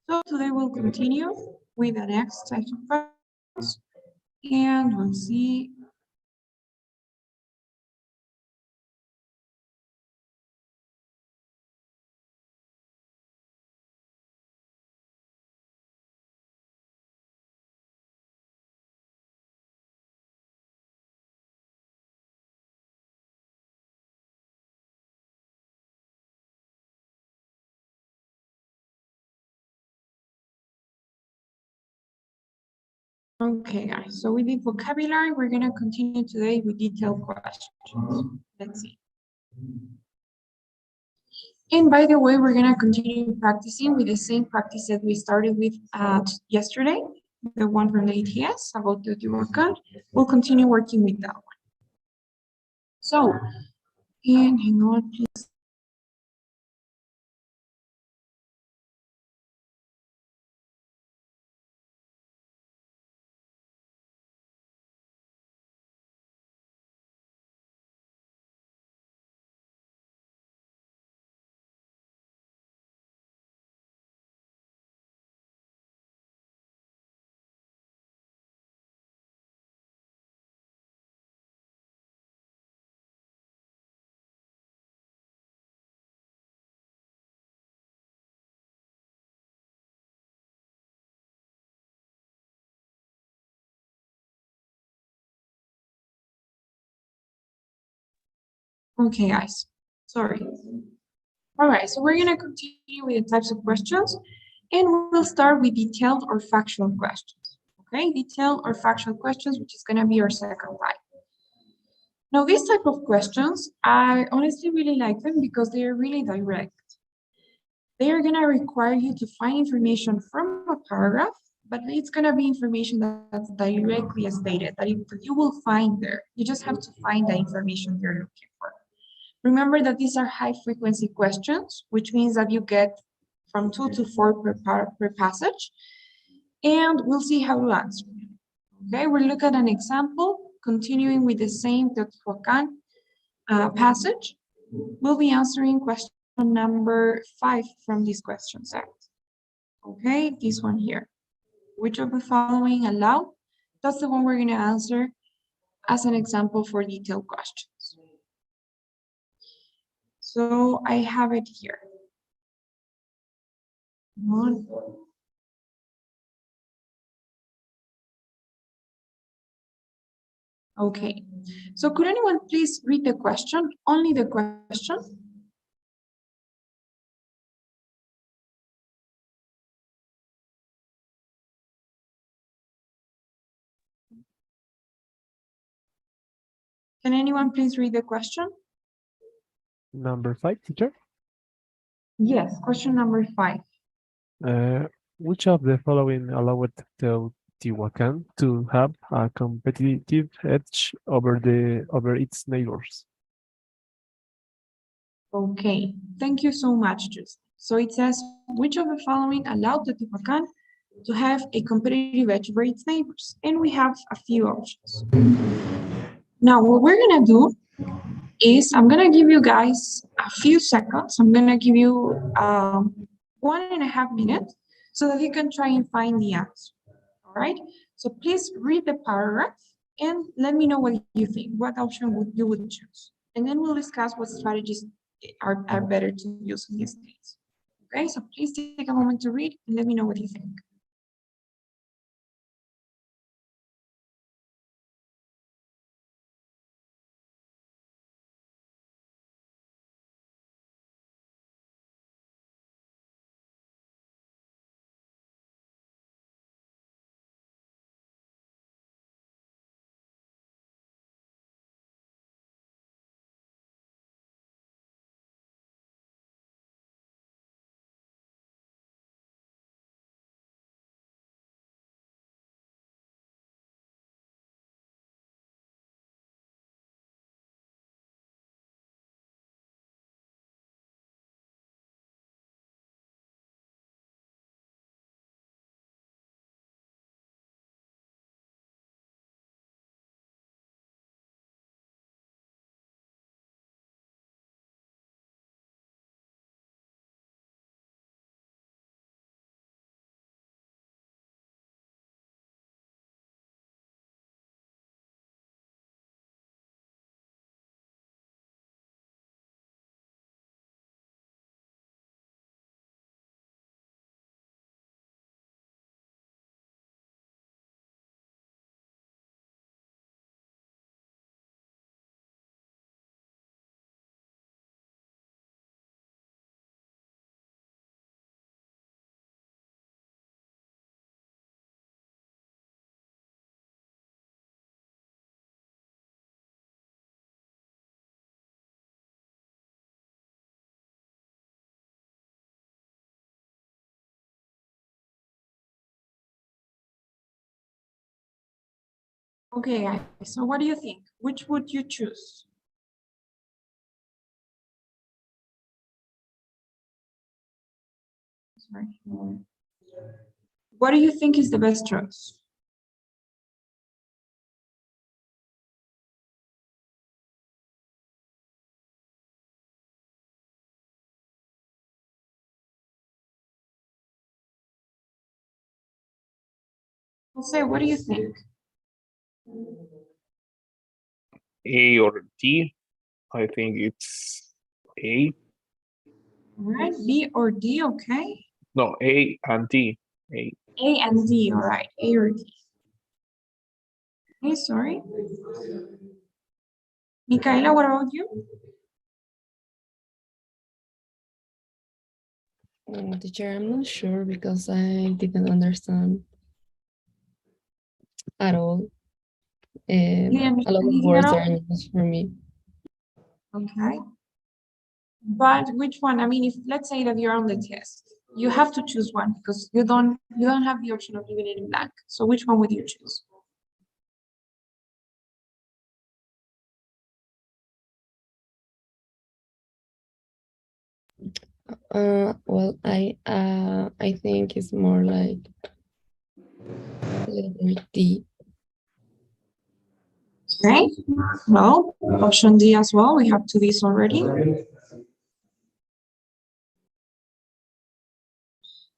So today we'll continue with the next type of questions and we'll see. Okay, guys, so with the vocabulary, we're going to continue today with detailed questions. Let's see. And by the way, we're going to continue practicing with the same practice that we started with yesterday, the one from the ATS about the Teotihuacan. We'll continue working with that one. So, and hang on, please. Okay, guys, sorry. All right, so we're going to continue with the types of questions, and we'll start with detailed or factual questions. Okay, detailed or factual questions, which is going to be our second type. Now, these type of questions, I honestly really like them because they are really direct. They are going to require you to find information from a paragraph, but it's going to be information that's directly stated, that you will find there. You just have to find the information you're looking for. Remember that these are high frequency questions, which means that you get from 2 to 4 per passage, and we'll see how to answer. Okay, we'll look at an example, continuing with the same Teotihuacan passage. We'll be answering question number 5 from this question set. Okay, this one here. Which of the following allow? That's the one we're going to answer as an example for detailed questions. So I have it here. Okay, so could anyone please read the question, only the question? Can anyone please read the question? Number 5, teacher. Yes, question number 5. Which of the following allowed Teotihuacan to have a competitive edge over its neighbors? Okay, thank you so much, Tristan. So it says, which of the following allowed Teotihuacan to have a competitive edge over its neighbors? And we have a few options. Now, what we're gonna do is I'm gonna give you guys a few seconds. I'm gonna give you 1.5 minutes so that you can try and find the answer. All right. So please read the paragraph and let me know what you think. What option you would choose, and then we'll discuss what strategies are better to use in this case. Okay. So please take a moment to read and let me know what you think. Okay, guys, so what do you think? Which would you choose? Sorry. What do you think is the best choice? Jose, what do you think? A or D. I think it's A. All right, B or D, okay? No, A and D. A. A and D, all right, A or D. Okay, sorry. Michaela, what about you? Teacher, I'm not sure because I didn't understand at all. You didn't A lot understand of anything at words all? are new for me. Okay. But which one? I mean, if let's say that you're on the test, you have to choose one because you don't have the option of leaving it in blank. So which one would you choose? Well, I think it's more like letter D. Okay. Well, option D as well. We have two Ds already.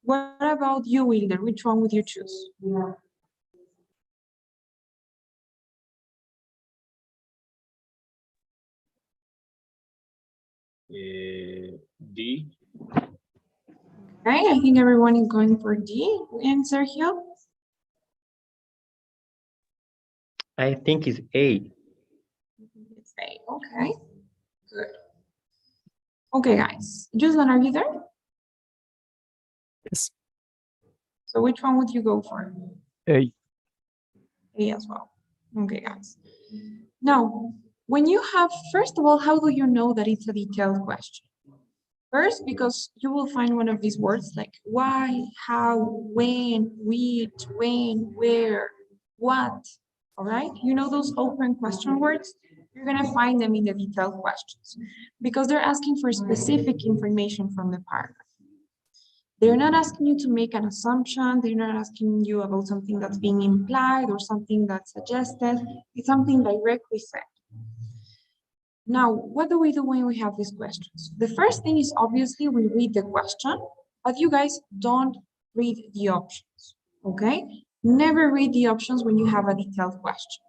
What about you, Wilder? Which one would you choose? D. Okay, I think everyone is going for D. And Sergio? I think it's A. It's A. Okay. Good. Okay, guys. Juslan, are you there? Yes. So which one would you go for? A. A as well. Okay, guys. Now, when you have, first of all, how do you know that it's a detailed question? First, because you will find one of these words like why, how, when, which, when, where, what, all right? You know those open question words? You're gonna find them in the detailed questions because they're asking for specific information from the paragraph. They're not asking you to make an assumption. They're not asking you about something that's being implied or something that's suggested. It's something directly said. Now, what do we do when we have these questions? The first thing is obviously we read the question, but you guys don't read the options, okay? Never read the options when you have a detailed question.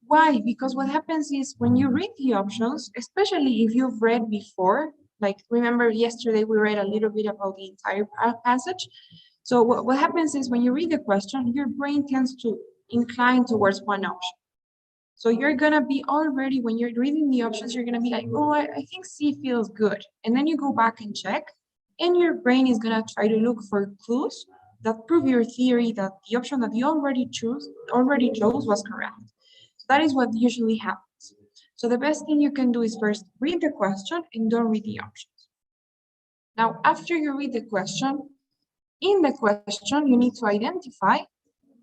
Why? Because what happens is when you read the options, especially if you've read before, like remember yesterday we read a little bit about the entire passage. So what happens is when you read the question, your brain tends to incline towards one option. So you're gonna be already, when you're reading the options, you're gonna be like, oh, I think C feels good. And then you go back and check, and your brain is gonna try to look for clues that prove your theory that the option that you already chose was correct. So that is what usually happens. So the best thing you can do is first read the question and don't read the options. Now, after you read the question, in the question, you need to identify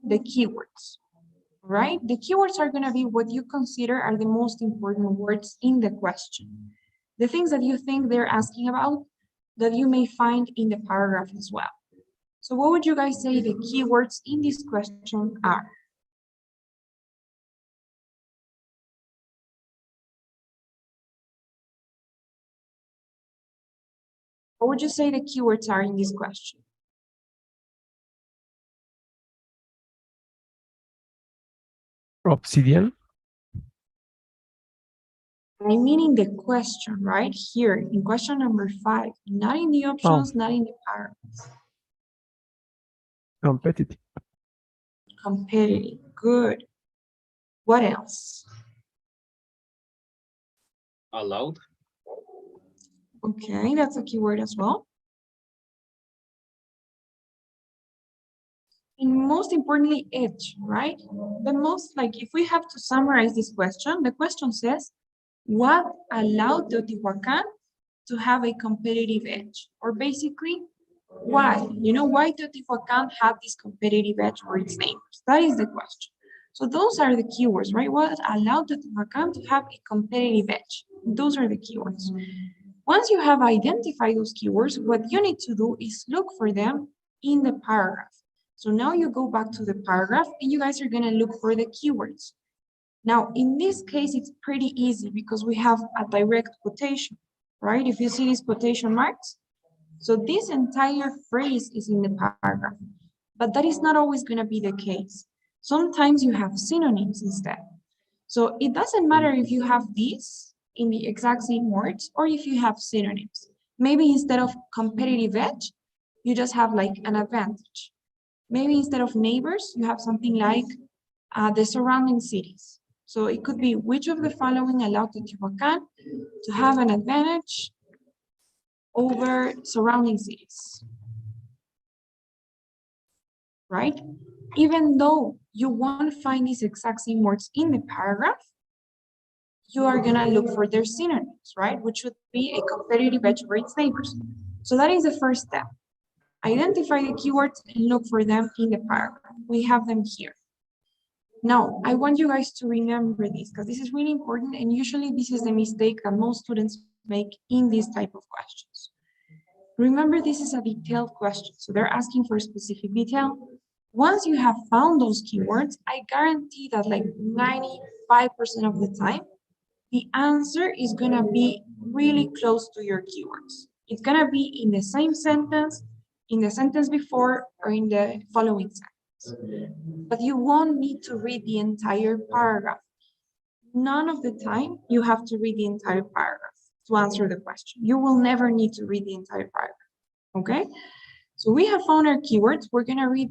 the keywords. Right? The keywords are going to be what you consider are the most important words in the question. The things that you think they're asking about that you may find in the paragraph as well. So what would you guys say the keywords in this question are? What would you say the keywords are in this question? Obsidian. I mean in the question, right? Here in question number 5, not in the options, not in the paragraphs. Competitive. Competitive, good. What else? Allowed. Okay, that's a keyword as well. And most importantly, edge, right? The most, like, if we have to summarize this question, the question says, what allowed Teotihuacan to have a competitive edge? Or basically, why? You know, why Teotihuacan had this competitive edge for its neighbors? That is the question. So those are the keywords, right? What allowed the Tehuacan to have a competitive edge. Those are the keywords. Once you have identified those keywords, what you need to do is look for them in the paragraph. So now you go back to the paragraph and you guys are gonna look for the keywords. Now, in this case, it's pretty easy because we have a direct quotation, right? If you see these quotation marks, so this entire phrase is in the paragraph, but that is not always gonna be the case. Sometimes you have synonyms instead. So it doesn't matter if you have these in the exact same words or if you have synonyms. Maybe instead of competitive edge, you just have like an advantage. Maybe instead of neighbors, you have something like the surrounding cities. So it could be which of the following allowed Teotihuacan to have an advantage over surrounding cities, right? Even though you won't find these exact same words in the paragraph, you are gonna look for their synonyms, right? Which would be a competitive edge over its neighbors. So that is the first step. Identify the keywords and look for them in the paragraph. We have them here. Now, I want you guys to remember this because this is really important, and usually this is the mistake that most students make in these type of questions. Remember, this is a detailed question, so they're asking for a specific detail. Once you have found those keywords, I guarantee that like 95% of the time, the answer is gonna be really close to your keywords. It's gonna be in the same sentence, in the sentence before, or in the following sentence. But you won't need to read the entire paragraph. None of the time you have to read the entire paragraph to answer the question. You will never need to read the entire paragraph, okay? So we have found our keywords. We're gonna read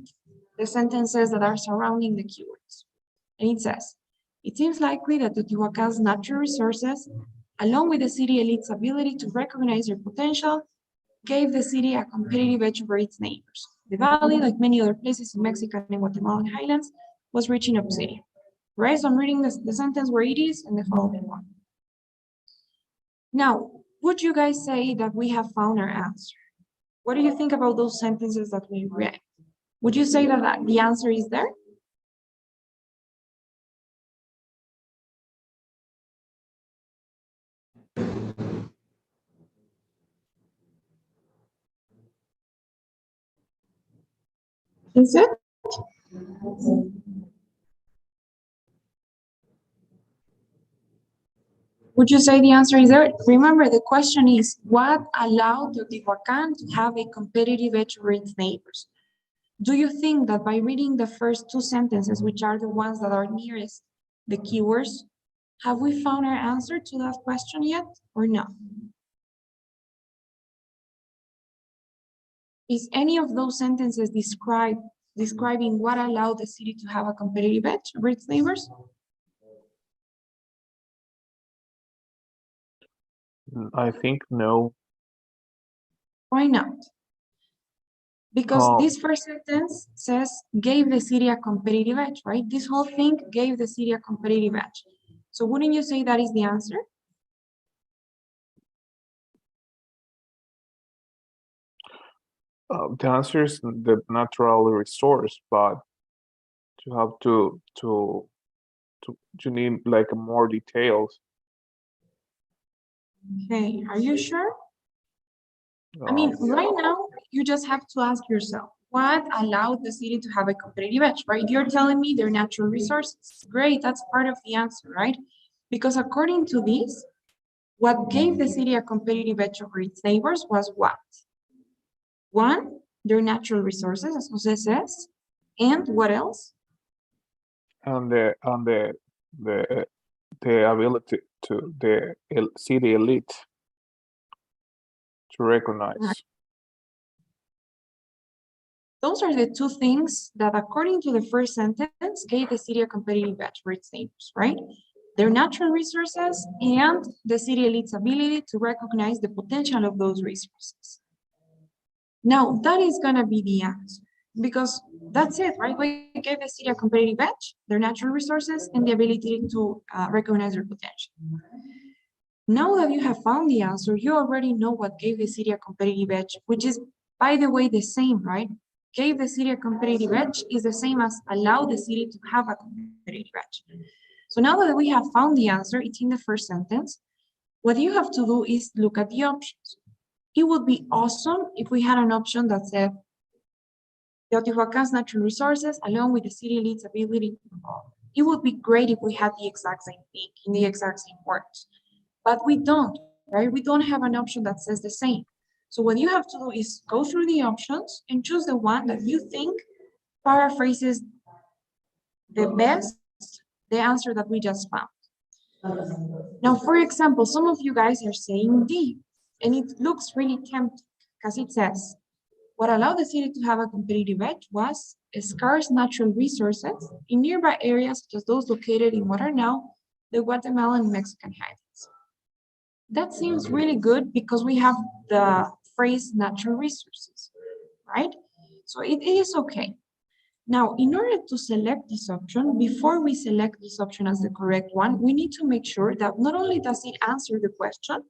the sentences that are surrounding the keywords. And it says, it seems likely that Teotihuacan's natural resources, along with the city elite's ability to recognize their potential, gave the city a competitive edge over its neighbors. The valley, like many other places in Mexico and Guatemalan highlands, was rich in obsidian. Right, so I'm reading the sentence where it is and the following one. Now, would you guys say that we have found our answer? What do you think about those sentences that we read? Would you say that the answer is there? Is it? Would you say the answer is there? Remember, the question is, what allowed Teotihuacan to have a competitive edge over its neighbors? Do you think that by reading the first two sentences, which are the ones that are nearest the keywords, have we found our answer to that question yet, or no? Is any of those sentences describing what allowed the city to have a competitive edge over its neighbors? I think no. Why not? Because Oh. this first sentence says, gave the city a competitive edge, right? This whole thing gave the city a competitive edge. So wouldn't you say that is the answer? The answer is the natural resource, but you have to you need like more details. Okay, are you sure? I mean, right now, you just have to ask yourself, what allowed the city to have a competitive edge, right? You're telling me their natural resources. Great, that's part of the answer, right? Because according to this, what gave the city a competitive edge over its neighbors was what? One, their natural resources, as Jose says, and what else? And the ability to the city elite to recognize. Right. Those are the two things that, according to the first sentence, gave the city a competitive edge for its neighbors, right? Their natural resources and the city elite's ability to recognize the potential of those resources. Now, that is gonna be the answer, because that's it, right? We gave the city a competitive edge, their natural resources, and the ability to recognize their potential. Now that you have found the answer, you already know what gave the city a competitive edge, which is, by the way, the same, right? gave the city a competitive edge is the same as allow the city to have a competitive edge. So now that we have found the answer, it's in the first sentence. What you have to do is look at the options. It would be awesome if we had an option that said Teotihuacan's natural resources along with the city leads ability. It would be great if we had the exact same thing in the exact same words, but we don't, right? We don't have an option that says the same. So what you have to do is go through the options and choose the one that you think paraphrases the best the answer that we just found. Now, for example, some of you guys are saying D, and it looks really tempting because it says, what allowed the city to have a competitive edge was scarce natural resources in nearby areas such as those located in what are now the Guatemalan and Mexican highlands. That seems really good because we have the phrase natural resources, right? So it is okay. Now, in order to select this option, before we select this option as the correct one, we need to make sure that not only does it answer the question,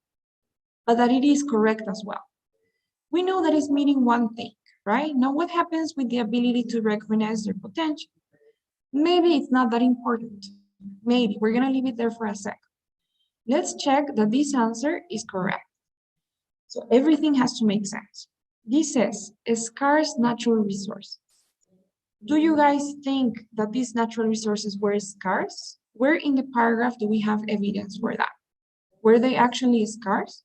but that it is correct as well. We know that it's meaning one thing, right? Now, what happens with the ability to recognize their potential? Maybe it's not that important. Maybe we're gonna leave it there for a sec. Let's check that this answer is correct. So everything has to make sense. This says scarce natural resources. Do you guys think that these natural resources were scarce? Where in the paragraph do we have evidence for that? Were they actually scarce?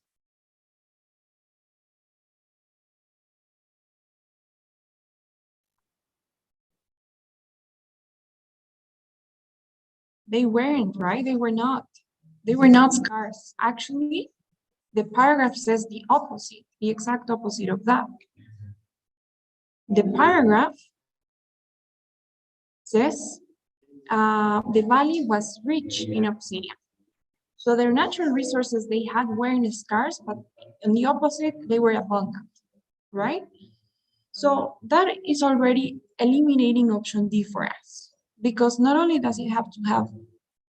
They weren't, right? They were not. They were not scarce. Actually, the paragraph says the opposite, the exact opposite of that. The paragraph says the valley was rich in obsidian. So their natural resources they had weren't scarce, but on the opposite, they were abundant, right? So that is already eliminating option D for us, because not only does it have to have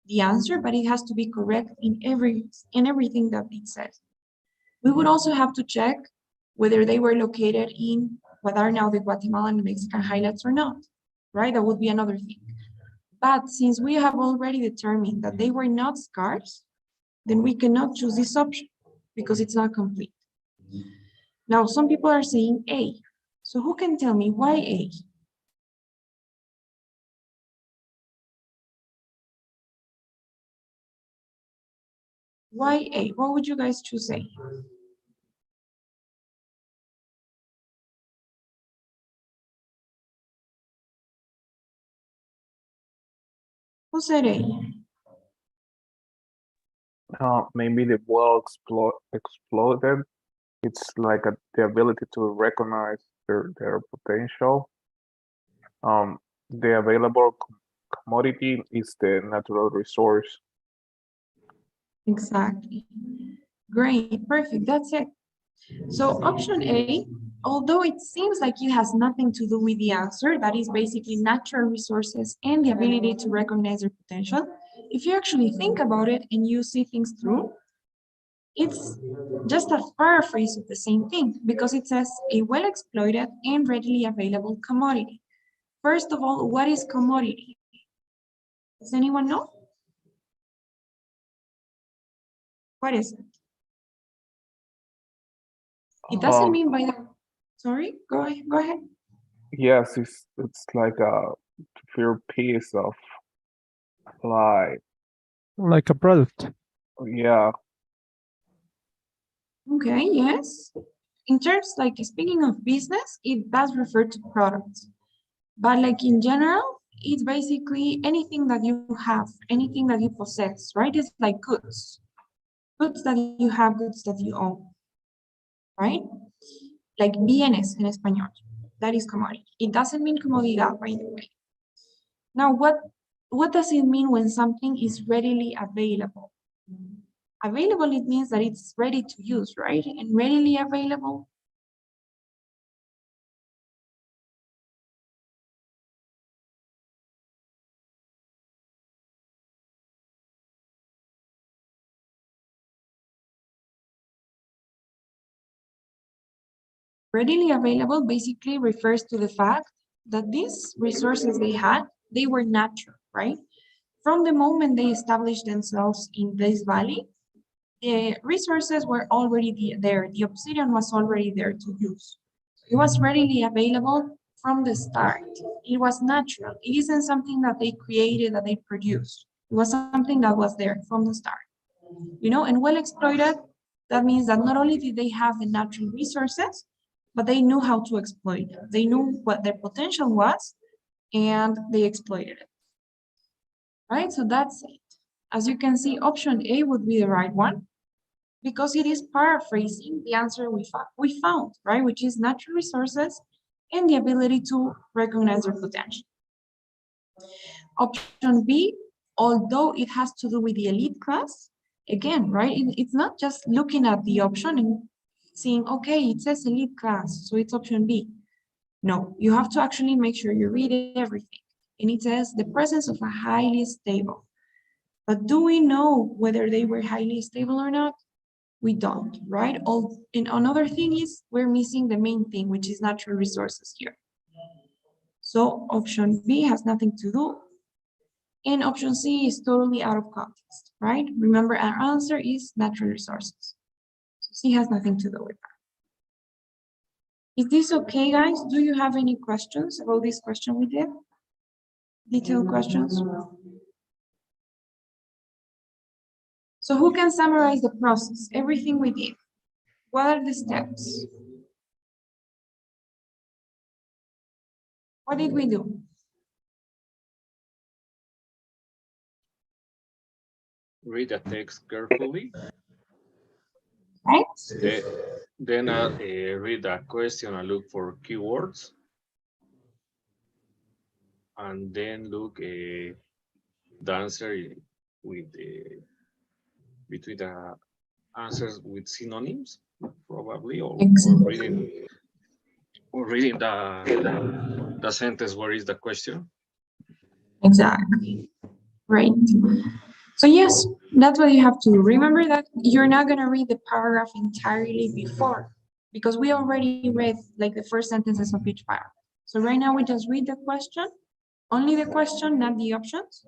the answer, but it has to be correct in everything that it says. We would also have to check whether they were located in what are now the Guatemalan and Mexican highlands or not, right? That would be another thing. But since we have already determined that they were not scarce, then we cannot choose this option because it's not complete. Now, some people are saying A. So who can tell me why A? Why A? What would you guys choose A? Who said A? Maybe the well exploded. It's like the ability to recognize their potential. The available commodity is the natural resource. Exactly. Great, perfect, that's it. So option A, although it seems like it has nothing to do with the answer, that is basically natural resources and the ability to recognize their potential, if you actually think about it and you see things through, it's just a paraphrase of the same thing because it says a well-exploited and readily available commodity. First of all, what is commodity? Does anyone know? What is it? It doesn't mean by the, sorry, go ahead. Yes, it's like a pure piece of like Like a product. yeah. Okay, yes. In terms, like speaking of business, it does refer to products. But like in general, it's basically anything that you have, anything that you possess, right? It's like goods. Goods that you have, goods that you own, right? Like bienes in español. That is commodity. It doesn't mean comodidad, by the way. Now, what does it mean when something is readily available? Available, it means that it's ready to use, right? And readily available. Readily available basically refers to the fact that these resources they had, they were natural, right? From the moment they established themselves in this valley, the resources were already there. The obsidian was already there to use. It was readily available from the start. It was natural. It isn't something that they created, that they produced. It was something that was there from the start. And well exploited, that means that not only did they have the natural resources, but they knew how to exploit them. They knew what their potential was, and they exploited it. Right? So that's it. As you can see, option A would be the right one, because it is paraphrasing the answer we found, right? Which is natural resources and the ability to recognize their potential. Option B, although it has to do with the elite class, again, right? It's not just looking at the option and seeing, okay, it says elite class, so it's option B. No, you have to actually make sure you read everything. And it says the presence of a highly stable. But do we know whether they were highly stable or not? We don't, right? And another thing is we're missing the main thing, which is natural resources here. So option B has nothing to do. And option C is totally out of context, right? Remember, our answer is natural resources. So C has nothing to do with that. Is this okay, guys? Do you have any questions about this question we did? Detailed questions? So who can summarize the process? Everything we did. What are the steps? What did we do? Read the text carefully. Right? Then read the question and look for keywords. And then look the answer with between the answers with synonyms, probably, or reading the sentence where is the question. Exactly. Right. So yes, that's what you have to do. Remember that you're not going to read the paragraph entirely before, because we already read like the first sentences of each paragraph. So right now we just read the question, only the question, not the options.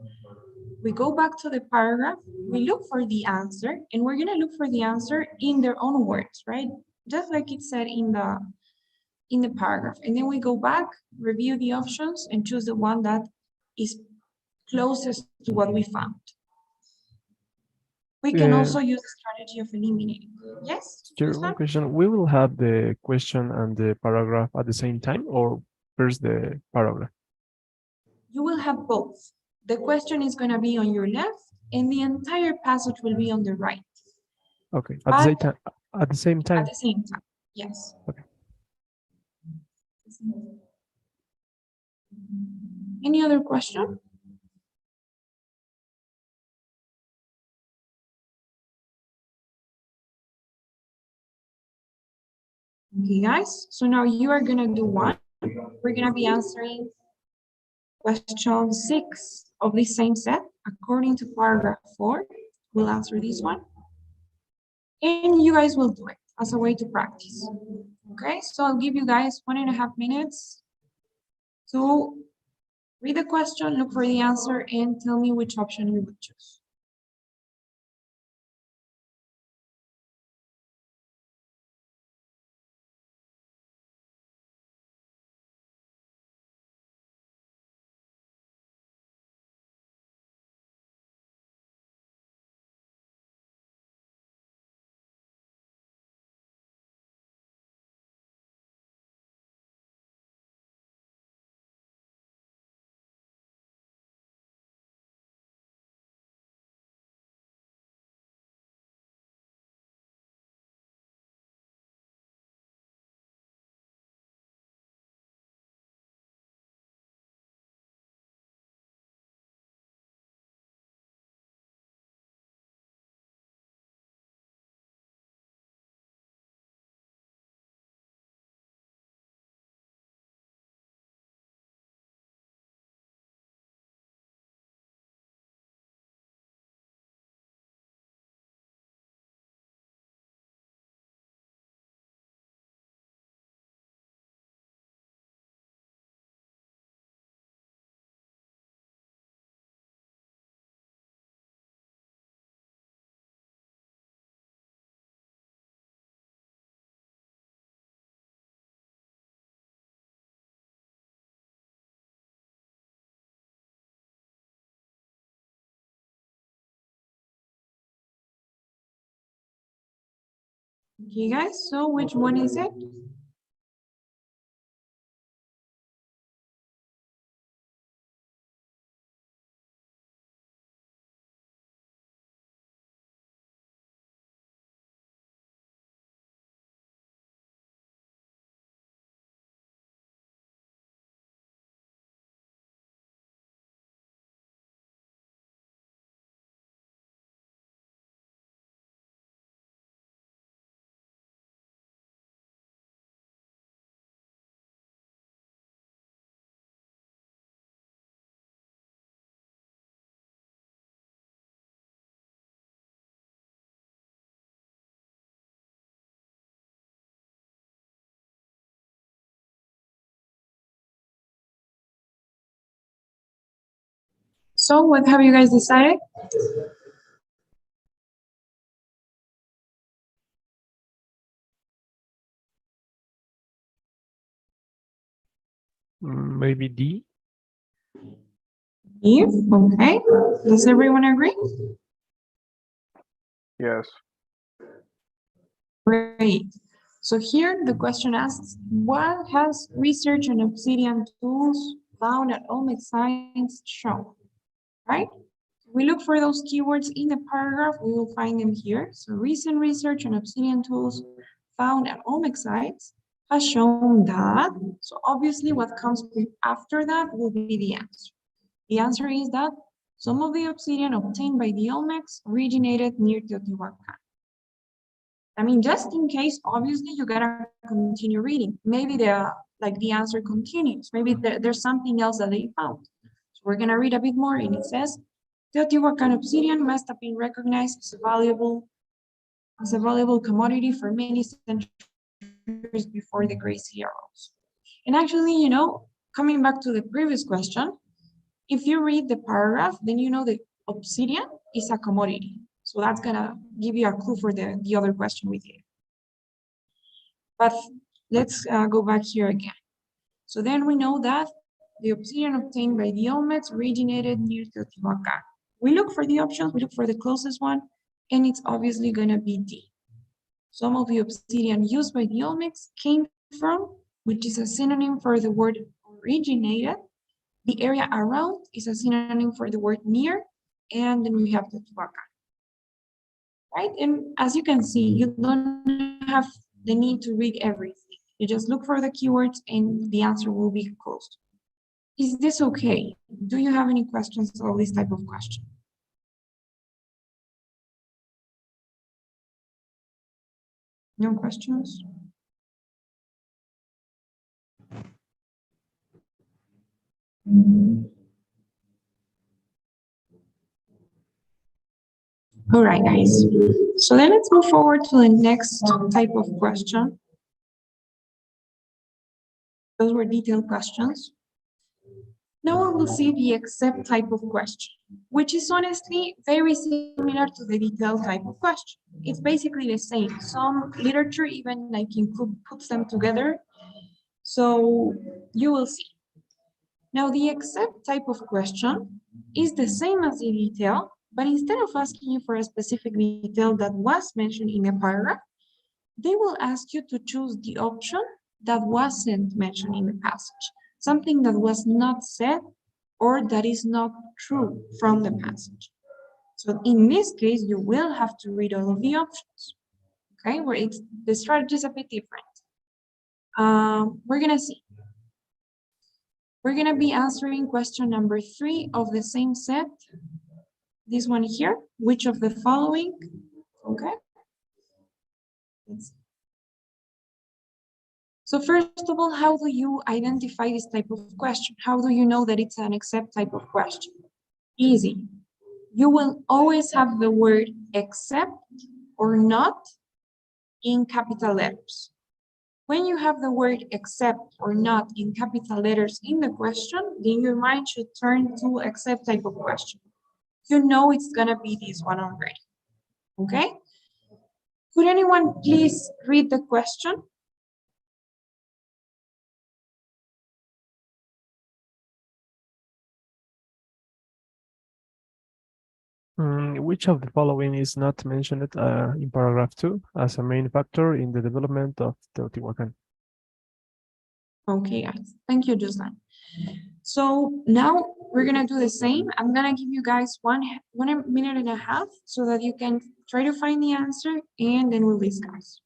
We go back to the paragraph, we look for the answer, and we're going to look for the answer in their own words, right? Just like it said in the paragraph. And then we go back, review the options, and choose the one that is closest to what we found. We can also use the strategy of eliminating. Yes? One question. We will have the question and the paragraph at the same time, or first the paragraph? You will have both. The question is going to be on your left, and the entire passage will be on the right. Okay. At the same time. At the same time. At the same time. Yes. Okay. Any other question? Okay, guys. So now you are going to do one. We're going to be answering question 6 of the same set. According to paragraph 4, we'll answer this one. And you guys will do it as a way to practice. Okay, so I'll give you guys 1.5 minutes to read the question, look for the answer, and tell me which option you would choose. Okay, guys, so which one is it? So what have you guys decided? Maybe D. Eve, okay. Does everyone agree? Yes. Great. So here the question asks, what has research on obsidian tools found at Olmec Science shown? Right? We look for those keywords in the paragraph, we will find them here. So recent research on obsidian tools found at Olmec sites has shown that, so obviously what comes after that will be the answer. The answer is that some of the obsidian obtained by the Olmecs originated near Teotihuacan. I mean, just in case, obviously you gotta continue reading. Maybe the answer continues. Maybe there's something else that they found. So we're gonna read a bit more, and it says, Teotihuacan obsidian must have been recognized as a valuable commodity for many centuries before the Great Sea arose. And actually, coming back to the previous question, if you read the paragraph, then you know that obsidian is a commodity. So that's gonna give you a clue for the other question with you. But let's go back here again. So then we know that the obsidian obtained by the Olmecs originated near Teotihuacan. We look for the options, we look for the closest one, and it's obviously gonna be D. Some of the obsidian used by the Olmecs came from, which is a synonym for the word originated. The area around is a synonym for the word near, and then we have Teotihuacan. Right? And as you can see, you don't have the need to read everything. You just look for the keywords and the answer will be closed. Is this okay? Do you have any questions on this type of question? No questions? All right, guys. So then let's move forward to the next type of question. Those were detailed questions. Now we will see the except type of question, which is honestly very similar to the detailed type of question. It's basically the same. Some literature even puts them together. So you will see. Now the except type of question is the same as the detail, but instead of asking you for a specific detail that was mentioned in a paragraph, they will ask you to choose the option that wasn't mentioned in the passage, something that was not said or that is not true from the passage. So in this case, you will have to read all of the options, okay, where the strategy is a bit different. We're gonna see. We're gonna be answering question number 3 of the same set. This one here, which of the following, okay? Let's see. So first of all, how do you identify this type of question? How do you know that it's an except type of question? Easy. You will always have the word except or not in capital letters. When you have the word except or not in capital letters in the question, then your mind should turn to except type of question. You know it's gonna be this one already, okay? Could anyone please read the question? Which of the following is not mentioned in paragraph 2 as a main factor in the development of Teotihuacan? Okay, guys, thank you, Jocelyn. So now we're gonna do the same. I'm gonna give you guys one minute and a half so that you can try to find the answer and then we'll discuss.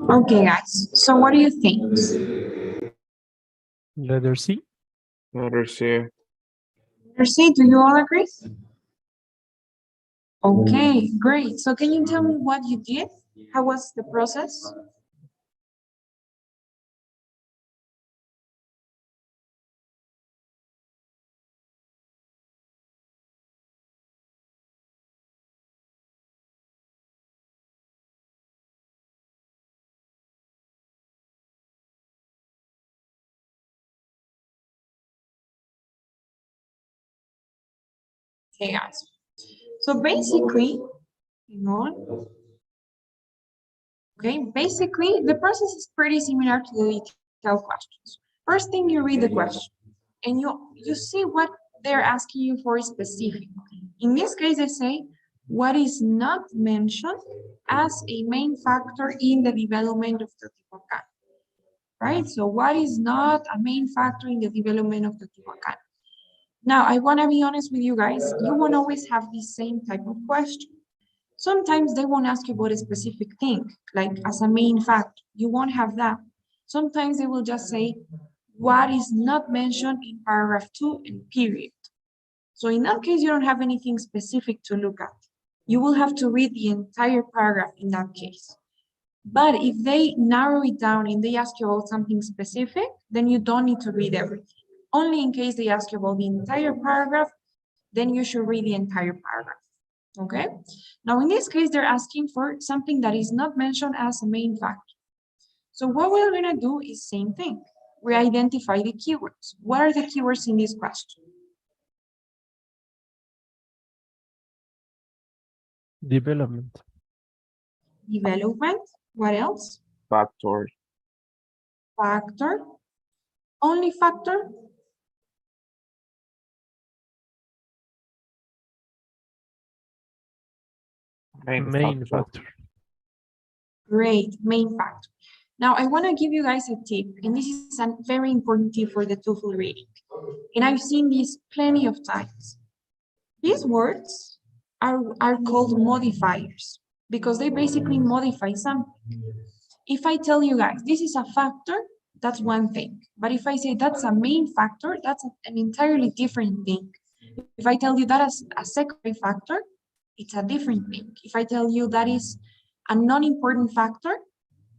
Okay, guys, so what do you think? Letter C. Letter C. Mercy, do you all agree? Okay, great. So can you tell me what you did? How was the process? Okay, guys. So basically, hang on. Okay, basically, the process is pretty similar to the detailed questions. First thing, you read the question, and you see what they're asking you for specific. In this case, they say, what is not mentioned as a main factor in the development of Teotihuacan, right? So what is not a main factor in the development of Teotihuacan? Now, I want to be honest with you guys, you won't always have the same type of question. Sometimes they won't ask you about a specific thing, like as a main fact. You won't have that. Sometimes they will just say, what is not mentioned in paragraph 2 and period. So in that case, you don't have anything specific to look at. You will have to read the entire paragraph in that case. But if they narrow it down and they ask you about something specific, then you don't need to read everything. Only in case they ask you about the entire paragraph, then you should read the entire paragraph. Okay? Now, in this case, they're asking for something that is not mentioned as a main factor. So what we're gonna do is same thing. We identify the keywords. What are the keywords in this question? Development. Development. What else? Factor. Factor. Only factor? Main factor. Great, main factor. Now, I want to give you guys a tip, and this is a very important tip for the TOEFL reading. And I've seen this plenty of times. These words are called modifiers because they basically modify something. If I tell you guys, this is a factor, that's one thing. But if I say that's a main factor, that's an entirely different thing. If I tell you that as a secondary factor, it's a different thing. If I tell you that is a non-important factor,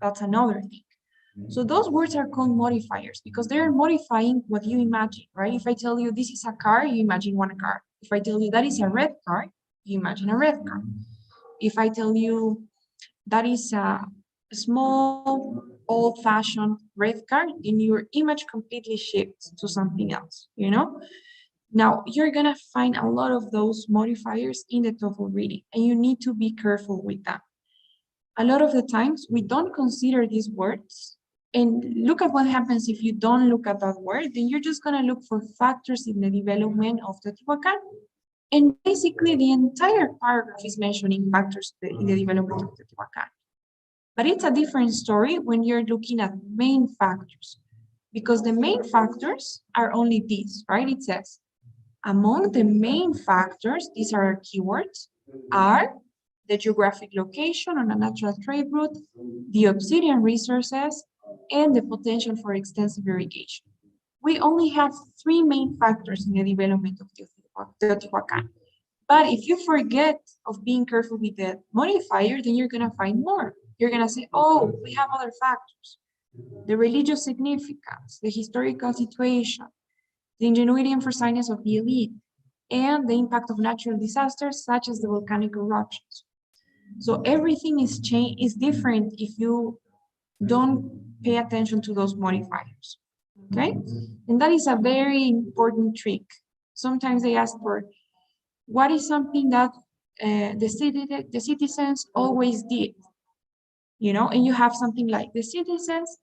That's another thing. So those words are called modifiers because they're modifying what you imagine, right? If I tell you this is a car, you imagine one car. If I tell you that is a red car, you imagine a red car. If I tell you that is a small, old-fashioned red car, then your image completely shifts to something else, you know? Now, you're gonna find a lot of those modifiers in the TOEFL reading, and you need to be careful with that. A lot of the times, we don't consider these words, and look at what happens if you don't look at that word, then you're just gonna look for factors in the development of Teotihuacan, and basically the entire paragraph is mentioning factors in the development of Teotihuacan. But it's a different story when you're looking at main factors, because the main factors are only these, right? It says, among the main factors, these are our keywords, are the geographic location on a natural trade route, the obsidian resources, and the potential for extensive irrigation. We only have three main factors in the development of Teotihuacan. But if you forget of being careful with the modifier, then you're gonna find more. You're gonna say, oh, we have other factors. The religious significance, the historical situation, the ingenuity and foresightness of the elite, and the impact of natural disasters such as the volcanic eruptions. So everything is different if you don't pay attention to those modifiers, okay? And that is a very important trick. Sometimes they ask for, what is something that the citizens always did? You know, and you have something like, the citizens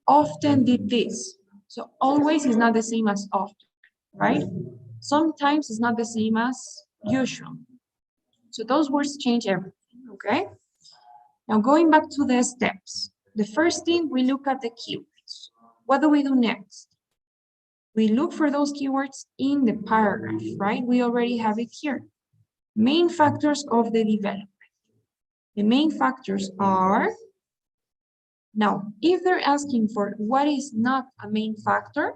often did this. So always is not the same as often, right? Sometimes it's not the same as usual. So those words change everything, okay? Now going back to the steps. The first thing, we look at the keywords. What do we do next? We look for those keywords in the paragraph, right? We already have it here. Main factors of the development. The main factors are, now, if they're asking for what is not a main factor,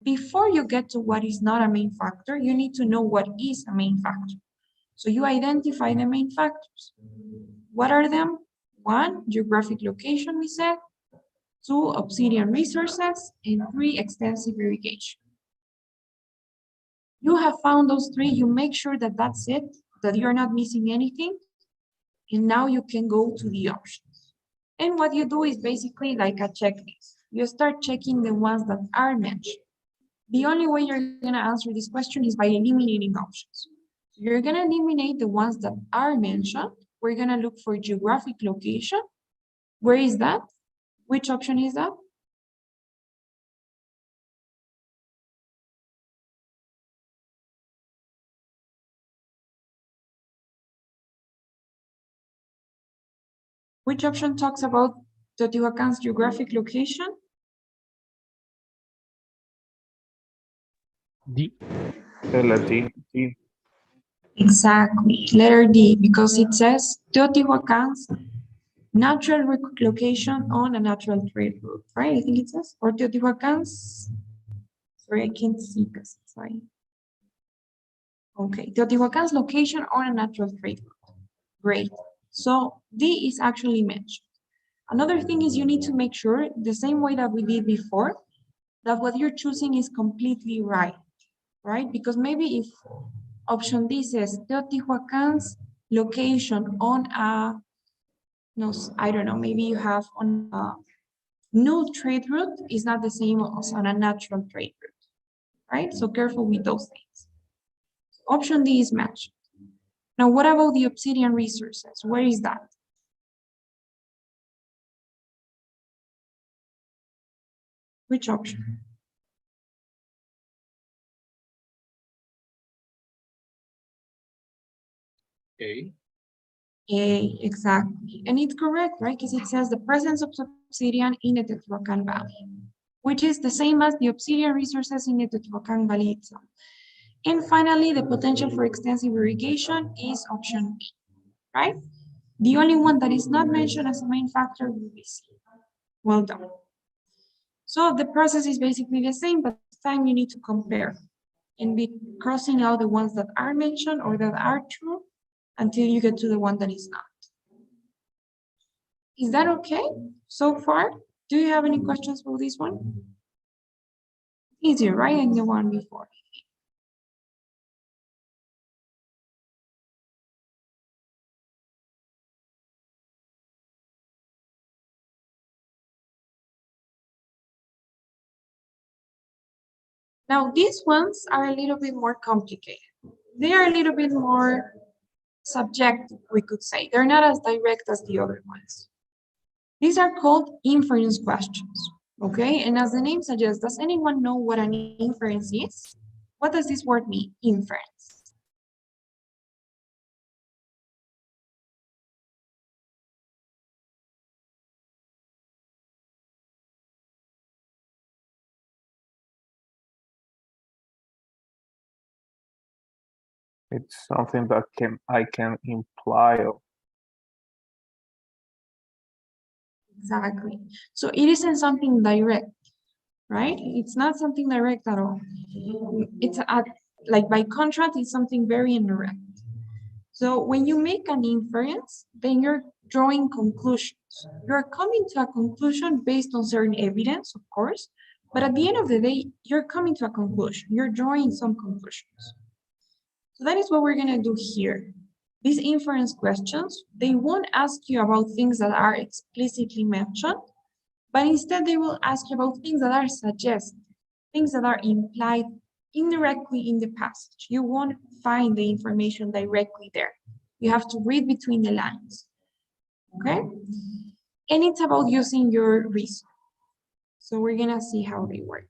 before you get to what is not a main factor, you need to know what is a main factor. So you identify the main factors. What are them? 1, geographic location, we said. 2, obsidian resources. And 3, extensive irrigation. You have found those 3, you make sure that that's it, that you're not missing anything. And now you can go to the options. And what you do is basically like a checklist. You start checking the ones that are mentioned. The only way you're gonna answer this question is by eliminating options. You're gonna eliminate the ones that are mentioned. We're gonna look for geographic location. Where is that? Which option is that? Which option talks about Teotihuacan's geographic location? D. D. Exactly, letter D, because it says Teotihuacan's natural location on a natural trade route, right? I think it says, or Teotihuacan's, sorry, I can't see because it's like, okay, Teotihuacan's location on a natural trade route. Great. So D is actually mentioned. Another thing is you need to make sure, the same way that we did before, that what you're choosing is completely right? Because maybe if option D says Teotihuacan's location on a, no, I don't know, maybe you have on a new trade route is not the same as on a natural trade route, right? So careful with those things. Option D is matched. Now, what about the obsidian resources? Where is that? Which option? A. A, exactly. And it's correct, right? Because it says the presence of obsidian in the Teotihuacan Valley, which is the same as the obsidian resources in the Teotihuacan Valley itself. And finally, the potential for extensive irrigation is option B, right? The only one that is not mentioned as a main factor will be C. Well done. So the process is basically the same, but this time you need to compare and be crossing out the ones that are mentioned or that are true until you get to the one that is not. Is that okay so far? Do you have any questions for this one? Easier, right? And the one before. Now, these ones are a little bit more complicated. They are a little bit more subjective, we could say. They're not as direct as the other ones. These are called inference questions, okay? And as the name suggests, does anyone know what an inference is? What does this word mean, inference? It's something that I can imply of. Exactly. So it isn't something direct, right? It's not something direct at all. It's like by contrast, it's something very indirect. So when you make an inference, then you're drawing conclusions. You're coming to a conclusion based on certain evidence, of course, but at the end of the day, you're coming to a conclusion. You're drawing some conclusions. So that is what we're gonna do here. These inference questions, they won't ask you about things that are explicitly mentioned, but instead they will ask you about things that are suggested, things that are implied indirectly in the passage. You won't find the information directly there. You have to read between the lines, okay? And it's about using your reason. So we're gonna see how they work.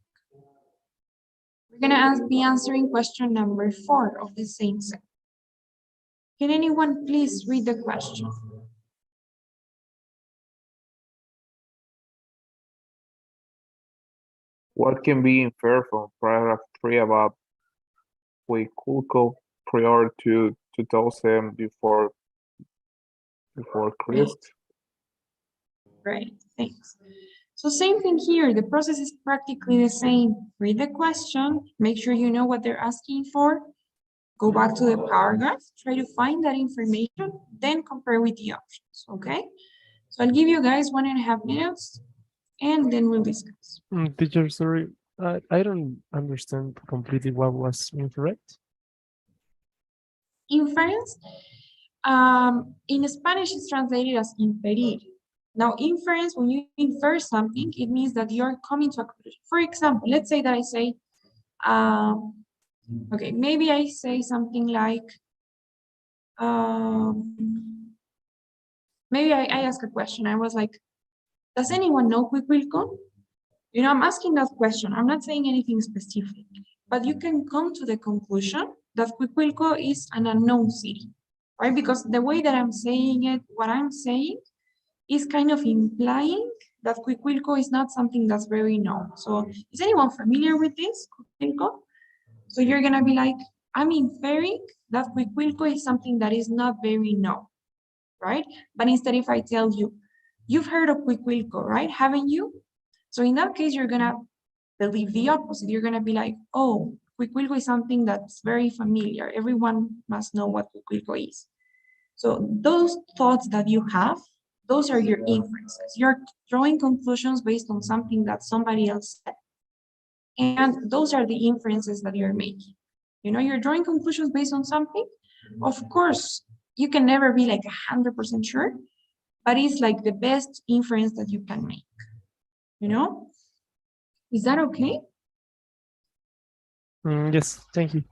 We're gonna be answering question number 4 of the same set. Can anyone please read the question? What can be inferred from paragraph 3 about Huiculco prior to 2000 before Christ? Right, thanks. So same thing here, the process is practically the same. Read the question, make sure you know what they're asking for, go back to the paragraph, try to find that information, then compare with the options, okay? So I'll give you guys 1.5 minutes and then we'll discuss. Teacher, sorry, I don't understand completely what was incorrect. Inference, in Spanish it's translated as inferir. Now, inference, when you infer something, it means that you're coming to a conclusion. For example, let's say that I say, okay, maybe I say something like, maybe I ask a question. I was like, does anyone know Cuicuilco? You know, I'm asking that question. I'm not saying anything specific, but you can come to the conclusion that Cuicuilco is an unknown city, right? Because the way that I'm saying it, what I'm saying is kind of implying that Cuicuilco is not something that's very known. So is anyone familiar with this, Cuicuilco? So you're gonna be like, I'm inferring that Cuicuilco is something that is not very known, right? But instead, if I tell you, you've heard of Cuicuilco, right? Haven't you? So in that case, you're gonna believe the opposite. You're gonna be like, oh, Cuicuilco is something that's very familiar. Everyone must know what Cuicuilco is. So those thoughts that you have, those are your inferences. You're drawing conclusions based on something that somebody else said. And those are the inferences that you're making. You know, you're drawing conclusions based on something. Of course, you can never be like 100% sure, but it's like the best inference that you can make. You know? Is that okay? Yes, thank you.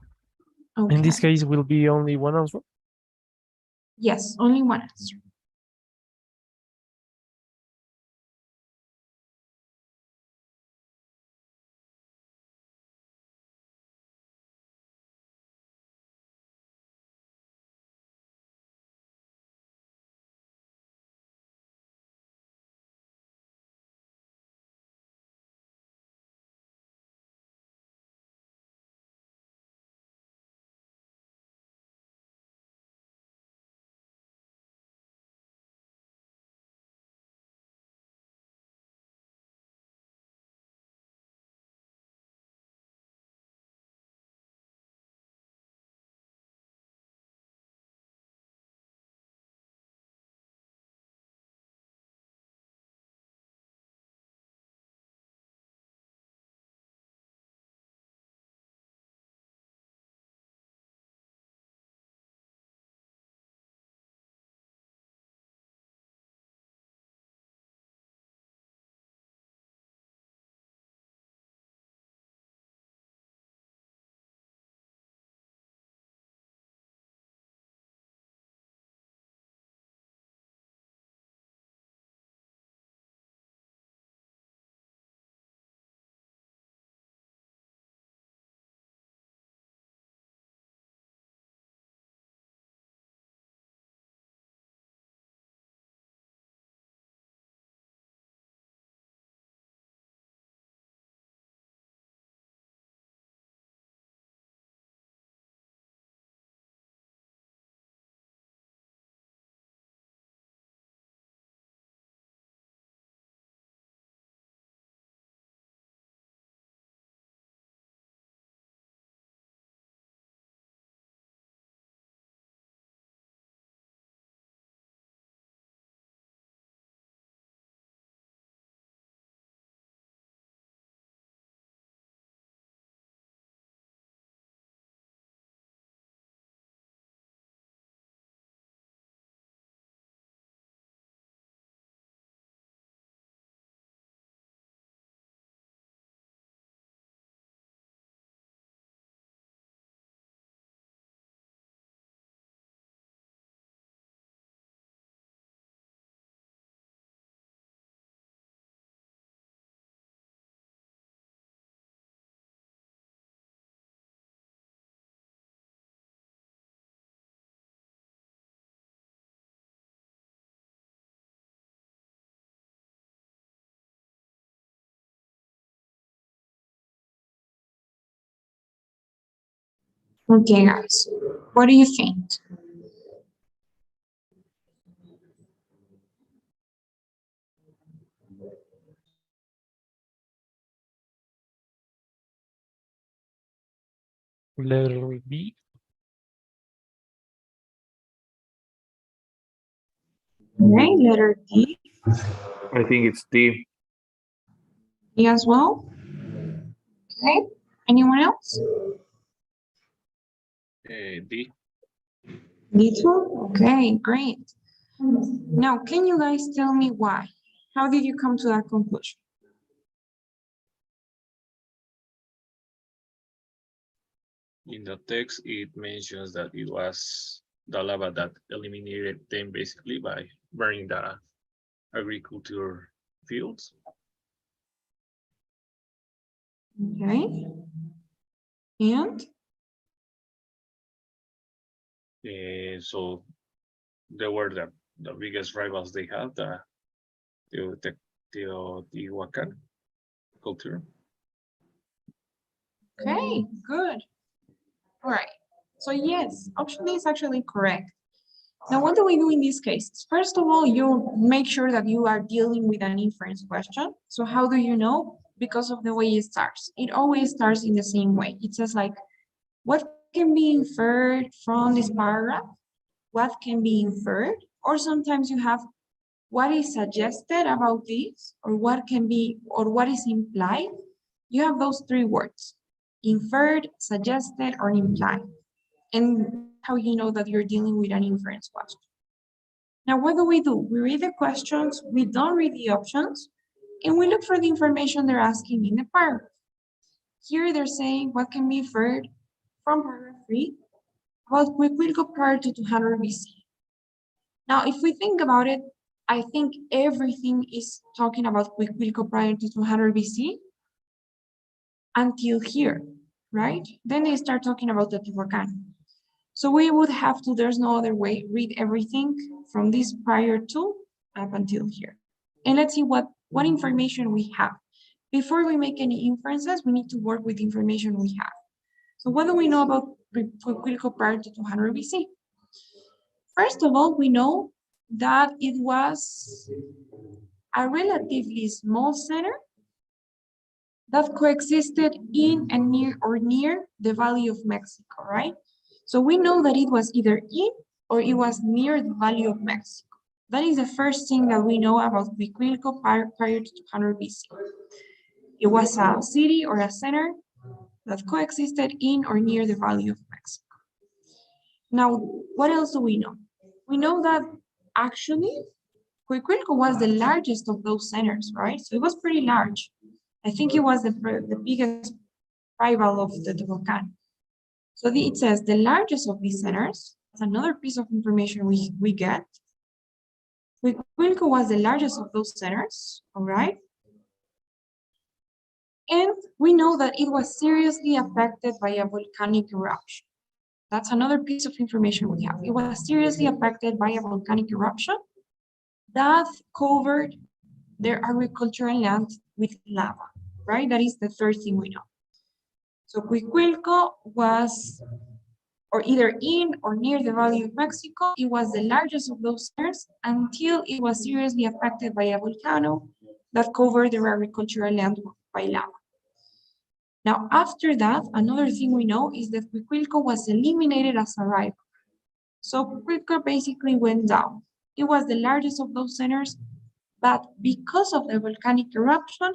Okay. In this case, will be only one answer. Yes, only one answer. Okay, guys, what do you think? Letter B. Okay, letter D, I think it's D. D as well. Okay, anyone else? D. D too? Okay, great. Now, can you guys tell me why? How did you come to that conclusion? In the text, it mentions that it was the lava that eliminated them basically by burning the agriculture fields. Okay. And So they were the biggest rivals they had, the Teotihuacan culture. okay, good. All right. So yes, option D is actually correct. Now, what do we do in these cases? First of all, you make sure that you are dealing with an inference question. So how do you know? Because of the way it starts. It always starts in the same way. It says like, what can be inferred from this paragraph? What can be inferred? Or sometimes you have what is suggested about this, or what can be, or what is implied. You have those three words: inferred, suggested, or implied. And that's how you know that you're dealing with an inference question. Now, what do? We read the questions, we don't read the options, and we look for the information they're asking in the paragraph. Here they're saying what can be inferred from paragraph 3 about quick will go prior to 200 BC. Now, if we think about it, I think everything is talking about quick will go prior to 200 BC until here, right? Then they start talking about the Teotihuacan. So we would have to, there's no other way, read everything from this prior to up until here. And let's see what information we have. Before we make any inferences, we need to work with the information we have. So what do we know about Quilco prior to 200 BC? First of all, we know that it was a relatively small center that coexisted in and near the Valley of Mexico, right? So we know that it was either in or it was near the Valley of Mexico. That is the first thing that we know about Huicuilco prior to 200 BC. It was a city or a center that coexisted in or near the Valley of Mexico. Now, what else do we know? We know that actually Huicuilco was the largest of those centers, right? So it was pretty large. I think it was the biggest rival of the Teotihuacan. So it says the largest of these centers. That's another piece of information we get. Huicuilco was the largest of those centers, all right? And we know that it was seriously affected by a volcanic eruption. That's another piece of information we have. It was seriously affected by a volcanic eruption that covered their agricultural land with lava, right? That is the third thing we know. So Huicuilco was, or either in or near the Valley of Mexico, it was the largest of those centers until it was seriously affected by a volcano that covered their agricultural land by lava. Now, after that, another thing we know is that Huicuilco was eliminated as a rival. So Huicuilco basically went down. It was the largest of those centers, but because of the volcanic eruption,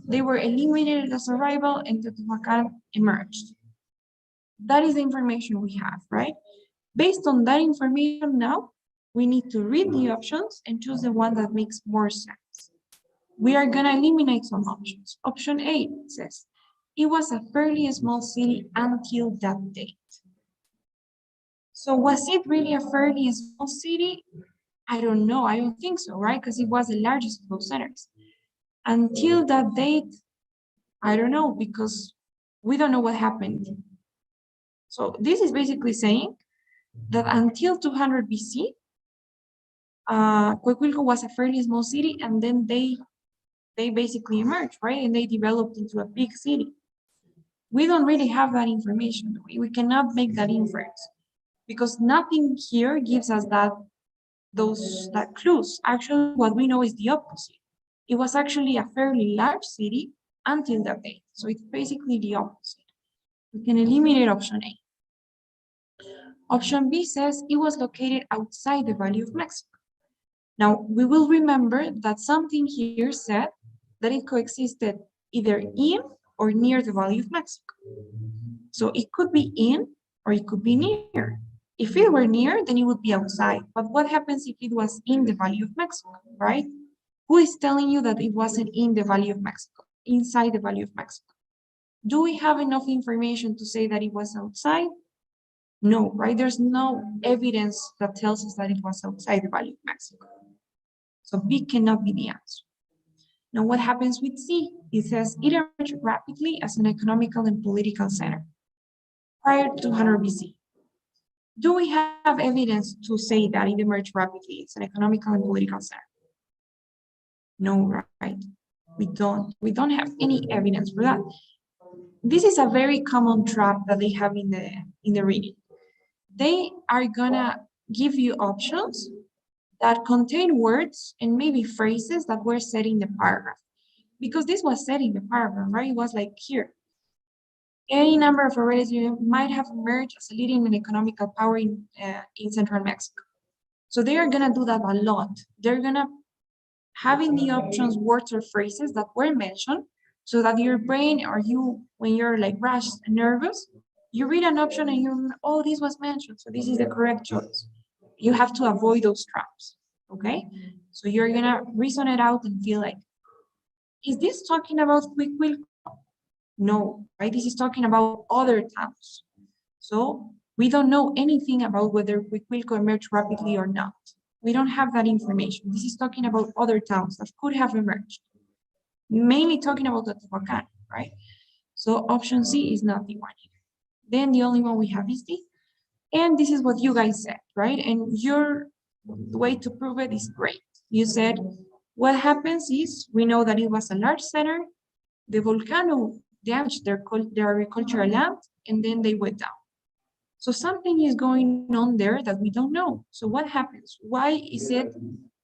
they were eliminated as a rival and Teotihuacan emerged. That is the information we have, right? Based on that information now, we need to read the options and choose the one that makes more sense. We are gonna eliminate some options. Option A says, it was a fairly small city until that date. So was it really a fairly small city? I don't know, I don't think so, right? Because it was the largest of those centers. Until that date, I don't know, because we don't know what happened. So this is basically saying that until 200 BC, Huicuilco was a fairly small city, and then they basically emerged, right? And they developed into a big city. We don't really have that information. We cannot make that inference because nothing here gives us that clues. Actually, what we know is the opposite. It was actually a fairly large city until that date. So it's basically the opposite. We can eliminate option A. Option B says it was located outside the Valley of Mexico. Now, we will remember that something here said that it coexisted either in or near the Valley of Mexico. So it could be in or it could be near. If it were near, then it would be outside. But what happens if it was in the Valley of Mexico, right? Who is telling you that it wasn't in the Valley of Mexico, inside the Valley of Mexico? Do we have enough information to say that it was outside? No, right? There's no evidence that tells us that it was outside the Valley of Mexico. So B cannot be the answer. Now, what happens with C? It says it emerged rapidly as an economical and political center prior to 200 BC. Do we have evidence to say that it emerged rapidly? It's an economical and political center. No, right? We don't have any evidence for that. This is a very common trap that they have in the reading. They are gonna give you options that contain words and maybe phrases that were said in the paragraph. Because this was said in the paragraph, right? It was like here. Any number of areas you might have emerged as a leading and economical power in central Mexico. So they are gonna do that a lot. They're gonna having the options, words or phrases that were mentioned, so that your brain or you, when you're like rushed and nervous, you read an option and you, oh, this was mentioned, so this is the correct choice. You have to avoid those traps, okay? So you're gonna reason it out and feel like, is this talking about Quick? No, right? This is talking about other towns. So we don't know anything about whether Quick emerged rapidly or not. We don't have that information. This is talking about other towns that could have emerged. Mainly talking about the Tehuacan, right? So option C is not the one here. Then the only one we have is D. And this is what you guys said, right? And your way to prove it is great. You said, what happens is, we know that it was a large center, the volcano damaged their agricultural land, and then they went down. So something is going on there that we don't know. So what happens? Why is it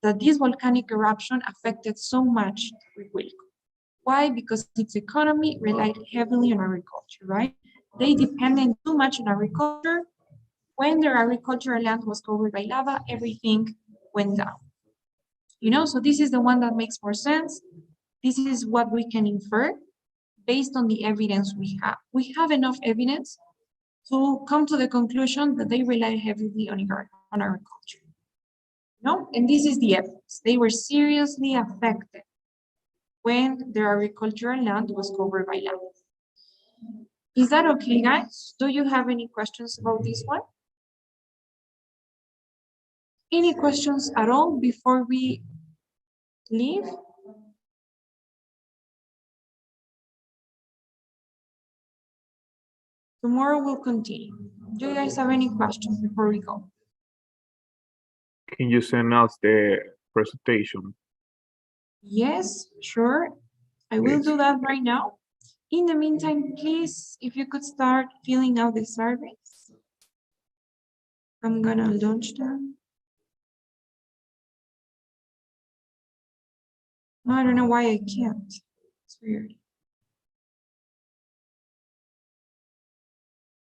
that this volcanic eruption affected so much Huihuilco? Why? Because its economy relied heavily on agriculture, right? They depended too much on agriculture. When their agricultural land was covered by lava, everything went down. You know, so this is the one that makes more sense. This is what we can infer based on the evidence we have. We have enough evidence to come to the conclusion that they rely heavily on agriculture. No, and this is the evidence. They were seriously affected when their agricultural land was covered by lava. Is that okay, guys? Do you have any questions about this one? Any questions at all before we leave? Tomorrow we'll continue. Do you guys have any questions before we go? Can you send us the presentation? Yes, sure. I will Yes. do that right now. In the meantime, please, if you could start filling out the surveys. I'm gonna launch them. I don't know why I can't. It's weird.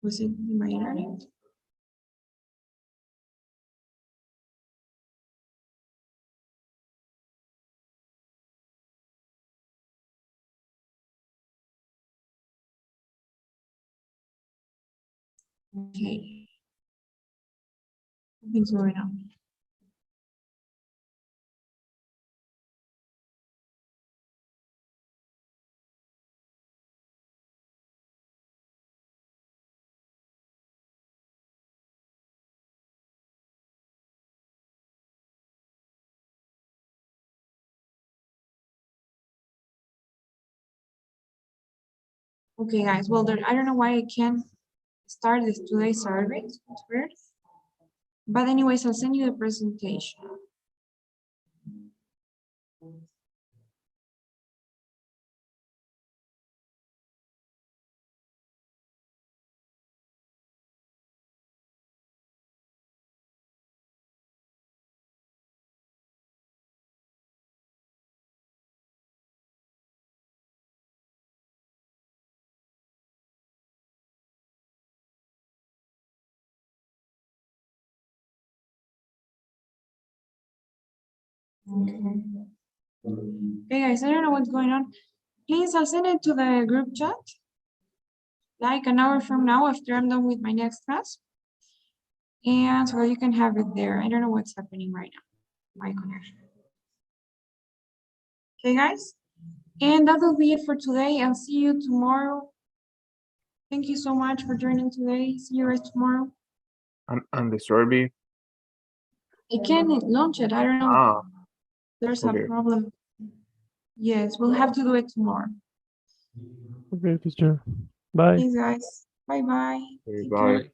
Was it my internet? Okay. Something's going on. Okay, guys. Well, I don't know why I can't start this today's survey. It's weird. But anyways, I'll send you the presentation. Okay, guys, I don't know what's going on. Please, I'll send it to the group chat. Like an hour from now after I'm done with my next class. And so you can have it there. I don't know what's happening right now. My connection. Okay, guys. And that will be it for today. I'll see you tomorrow. Thank you so much for joining today. See you guys tomorrow. And the survey. I can't launch it. I don't know. Ah, There's okay. a problem. Yes, we'll have to do it tomorrow. Okay, teacher. Bye. Please, guys. Bye-bye. Okay, Take bye. care.